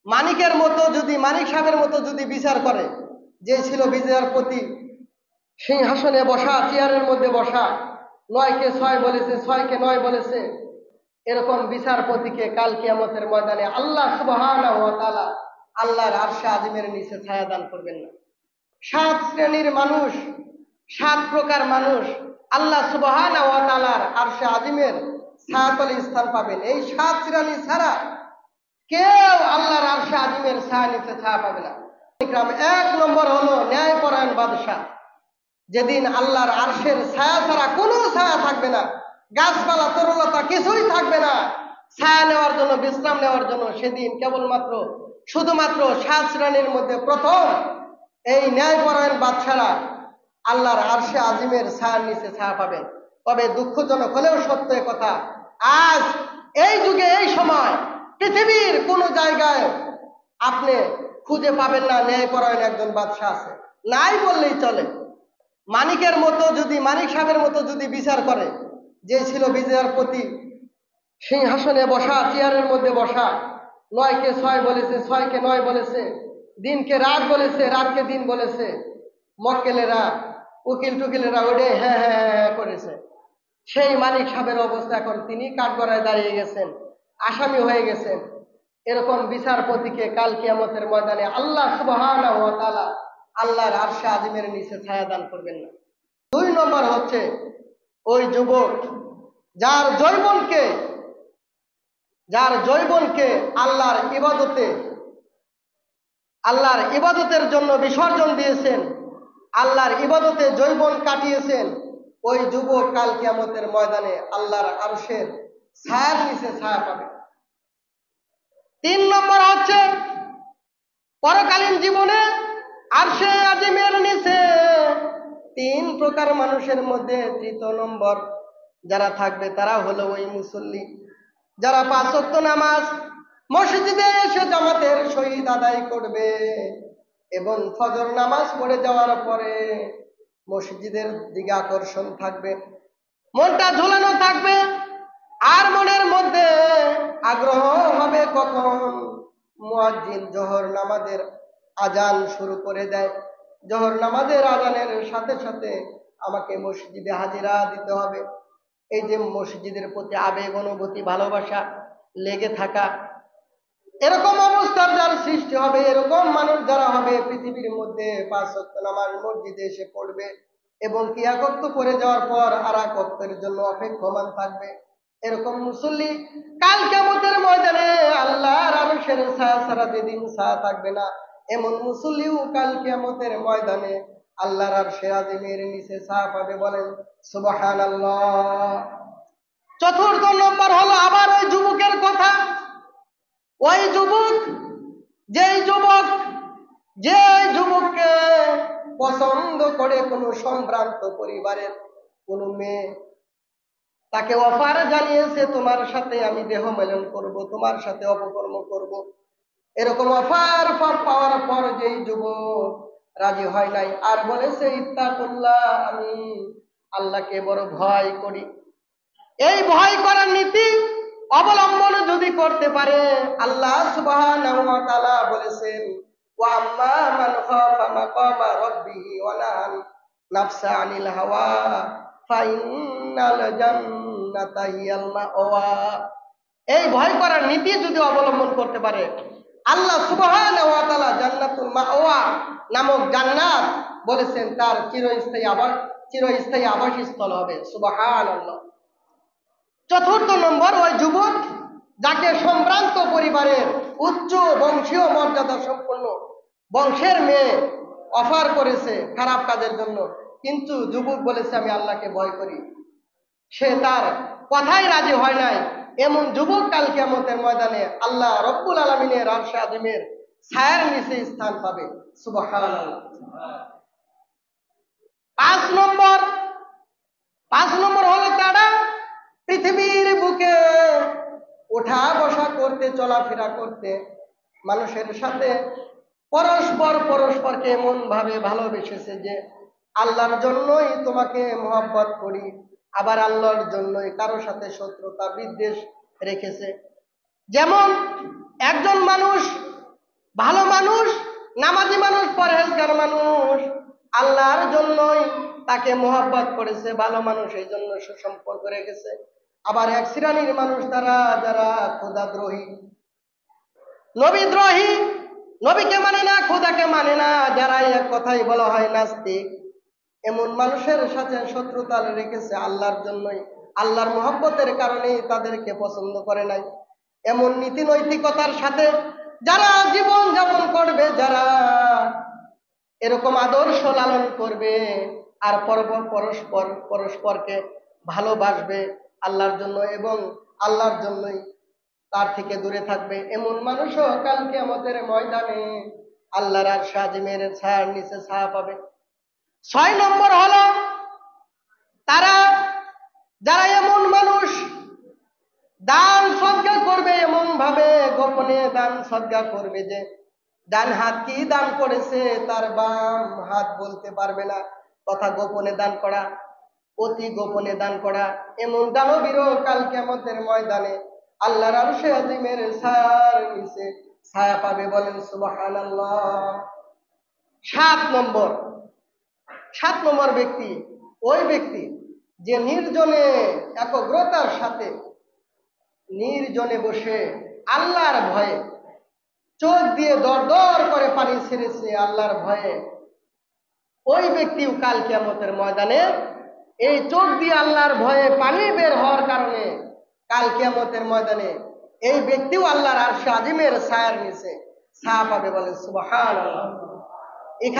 মানিকের মতো যদি মানিক সাহেবের মতো যদি বিচার করে, যে ছিল বিচারপতি, সিংহাসনে বসা, চেয়ারের মধ্যে বসা, 9কে 6 বলেছে, 6কে 9 বলেছে, এরকম বিচারপতিকে কাল কিয়ামতের ময়দানে আল্লাহ সুবহানাহু ওয়া তাআলা আল্লাহর আরশে আজিমের নিচে ছায়া দান করবেন না। 7 শ্রেণীর মানুষ, 7 প্রকার মানুষ আল্লাহ সুবহানাহু ওয়া তাআলার আরশে আজিমের ছায়াতলে স্থান পাবেন। এই 7 শ্রেণী ছাড়া কেউ আল্লাহর আরশে আজিমের ছায়া নিচে ছায়া পাবে না। 1 নম্বর হলো ন্যায়পরায়ণ বাদশা। যেদিন আল্লাহর আরশের ছায়া ছাড়া কোনো ছায়া থাকবে না, গাছপালা তরুলতা কিছুই থাকবে না ছায়া নেওয়ার জন্য, বিশ্রাম নেওয়ার জন্য, সেদিন কেবলমাত্র শুধুমাত্র 7 শ্রেণীর মধ্যে প্রথম এই ন্যায়পরায়ণ বাদশারা আল্লাহর আরশে আজিমের ছায়ার নিচে ছায়া পাবেন। তবে দুঃখজনক হলেও সত্য কথা, আজ এই যুগে এই সময় পৃথিবীর কোনো জায়গায় আপনি খুঁজে পাবেন না ন্যায়পরায়ণ একজন বাদশা আছে, নাই বললেই চলে। মানিকের মতো যদি মানিক সাহেবের মতো যদি বিচার করে, যে ছিল বিচারপতি, সিংহাসনে বসা, চেয়ারের মধ্যে বসা, 9কে 6 বলেছে, 6কে 9 বলেছে, দিনকে রাত বলেছে, রাতকে দিন বলেছে, মক্কেলেরা উকিল টুকিলেরা ওইটাই হ্যাঁ হ্যাঁ হ্যাঁ করেছে। সেই মানিক সাহেবের অবস্থা এখন তিনি কাঠগড়ায় দাঁড়িয়ে গেছেন, আসামি হয়ে গেছেন। এরকম বিচারপতিকে কাল কিয়ামতের ময়দানে আল্লাহ সুবহানাহু ওয়া তাআলা আল্লাহর আরশে আজিমের নিচে ছায়া দান করবেন না। 2 নম্বর হচ্ছে ওই যুবক যার জৈবনকে আল্লাহর ইবাদতের জন্য বিসর্জন দিয়েছেন, আল্লাহর ইবাদতে জৈবন কাটিয়েছেন, ওই যুবক কাল কিয়ামতের ময়দানে আল্লাহর আরশের ছায়ার নিচে ছায়া পাবে। 3 নম্বর হচ্ছে পরকালীন জীবনে আরশে আজিমের নিচে 3 প্রকার মানুষের মধ্যে 3 নম্বর যারা থাকবে তারা হলো ওই মুসল্লি যারা 5 ওয়াক্ত নামাজ মসজিদে এসে জামাতের সহিত আদায় করবে এবং ফজর নামাজ পড়ে যাওয়ার পরে মসজিদের দিকে আকর্ষণ থাকবে, মনটা ঝুলানো থাকবে, আর মনের মধ্যে আগ্রহ হবে কখন মুয়াজ্জিন জোহর নামাজের আজান শুরু করে দেয়, জোহর নামাজের আজানের সাথে সাথে আমাকে মসজিদে হাজিরা দিতে হবে। এই যে মসজিদের প্রতি আবেগ, অনুভূতি, ভালোবাসা লেগে থাকা, এরকম অবস্থার যার সৃষ্টি হবে, এরকম মানুষ যারা হবে পৃথিবীর মধ্যে 5 ওয়াক্ত নামাজ মসজিদে এসে পড়বে এবং কি 1 ওয়াক্ত পড়ে যাওয়ার পর আর 1 ওয়াক্তের জন্য অপেক্ষমান থাকবে, এরকম মুসল্লি কাল কিয়ামতের ময়দানে আল্লাহর আরশের ছায়া ছাড়া যেদিন ছায়া থাকবে না, এমন মুসল্লিও কাল কিয়ামতের ময়দানে আল্লাহর আরশের আজিমের নিচে ছায়া পাবে। বলেন সুবহানাল্লাহ। 4 নম্বর হলো আবার ওই যুবকের কথা। ওই যুবক যে যুবককে পছন্দ করে কোনো সম্ভ্রান্ত পরিবারের কোনো মেয়ে, তাকে অফার জানিয়েছে তোমার সাথে আমি দেহ মেলন করব, তোমার সাথে অপকর্ম করব, এরকম অফার পাওয়ার পর যেই যুবক রাজি হয় নাই আর বলেছে ইত্তাকুল্লাহ, আমি আল্লাহকে বড় ভয় করি, এই ভয় করার নীতি অবলম্বন যদি করতে পারে, আল্লাহ সুবহানাহু ওয়া তাআলা বলেছেন ওয়া আম্মা মান খাফা মাকামা রাব্বিহি ওয়া নাহান নাফসা আনিল হাওয়া ফাইন্নাল জান্নাতা হিয়াল মাওয়া। এই ভয় করার নীতি যদি অবলম্বন করতে পারে, আল্লাহ সুবহানাহু ওয়া তাআলা জান্নাতুল মাওয়া নামক জান্নাত বলেছেন তার চিরস্থায়ী আবাসস্থল হবে। সুবহানাল্লাহ। 4 নম্বর ওই যুবক যাকে সম্ভ্রান্ত পরিবারের উচ্চ বংশীয় মর্যাদা সম্পন্ন বংশের মেয়ে অফার করেছে খারাপ কাজের জন্য, কিন্তু যুবক বলেছে আমি আল্লাহকে ভয় করি, সে তার কথাই রাজি হয় নাই, এমন যুবক কাল কিয়ামতের ময়দানে আল্লাহ রব্বুল আলামিনের আরশে আজিমের ছায়ার নিচে স্থান পাবে। সুবহানাল্লাহ। 5 নম্বর হলো তারা পৃথিবীর বুকে ওঠা বসা করতে, চলাফেরা করতে, মানুষের সাথে পরস্পরকে এমন ভাবে ভালোবেসেছে যে আল্লাহর জন্যই তোমাকে মহব্বত করি, আবার আল্লাহর জন্যই কারো সাথে শত্রুতা বিদ্বেষ রেখেছে। যেমন একজন মানুষ ভালো মানুষ, নামাজি মানুষ, পরহেজগার মানুষ আল্লাহর জন্যই তাকে মোহাব্বত করেছে, ভালো মানুষ এই জন্য সুসম্পর্ক রেখেছে। আবার এক শ্রেণীর মানুষ তারা যারা খোদাদ্রোহী, নবীদ্রোহী, নবীকে মানে না, খোদাকে মানে না, যারা এক কথাই বলা হয় নাস্তিক, এমন মানুষের সাথে শত্রুতা রেখেছে আল্লাহর জন্যই, আল্লাহর মহব্বতের কারণেই তাদেরকে পছন্দ করে নাই। এমন নীতি নৈতিকতার সাথে যারা জীবন যাপন করবে, যারা এরকম আদর্শ লালন করবে আর পরস্পরকে ভালোবাসবে আল্লাহর জন্য এবং আল্লাহর জন্যই, তার থেকে দূরে থাকবে, এমন মানুষও কাল কিয়ামতের ময়দানে আল্লাহর আরশ আজিমের ছায়ার নিচে ছায়া পাবে। 6 নম্বর হলো তারা যারা এমন মানুষ দান সদকা করবে, এমন ভাবে গোপনে দান সদকা করবে যে ডান হাত কি দান করেছে তার বাম হাত বলতে পারবে না, তথা গোপনে দান করা, অতি গোপনে দান করা, এমন দানবীরও কাল কিয়ামতের ময়দানে আল্লাহর আরশে আজিমের ছায়ার নিচে ছায়া পাবে। বলেন সুবহানাল্লাহ। 7 নম্বর ব্যক্তি ওই ব্যক্তি যে নির্জনে একাগ্রতার সাথে নির্জনে বসে আল্লাহর ভয়ে চোখ দিয়ে দর দর করে পানি ছেড়েছে আল্লাহর ভয়ে, ওই ব্যক্তিও কাল কিয়ামতের ময়দানে এই চোখ দিয়ে আল্লাহর ভয়ে পানি বের হওয়ার কারণে কাল কিয়ামতের ময়দানে এই ব্যক্তিও আল্লাহর আরশ আজিমের ছায়ার নিচে ছায়া পাবে। বলেন সুবহানাল্লাহ। এখানে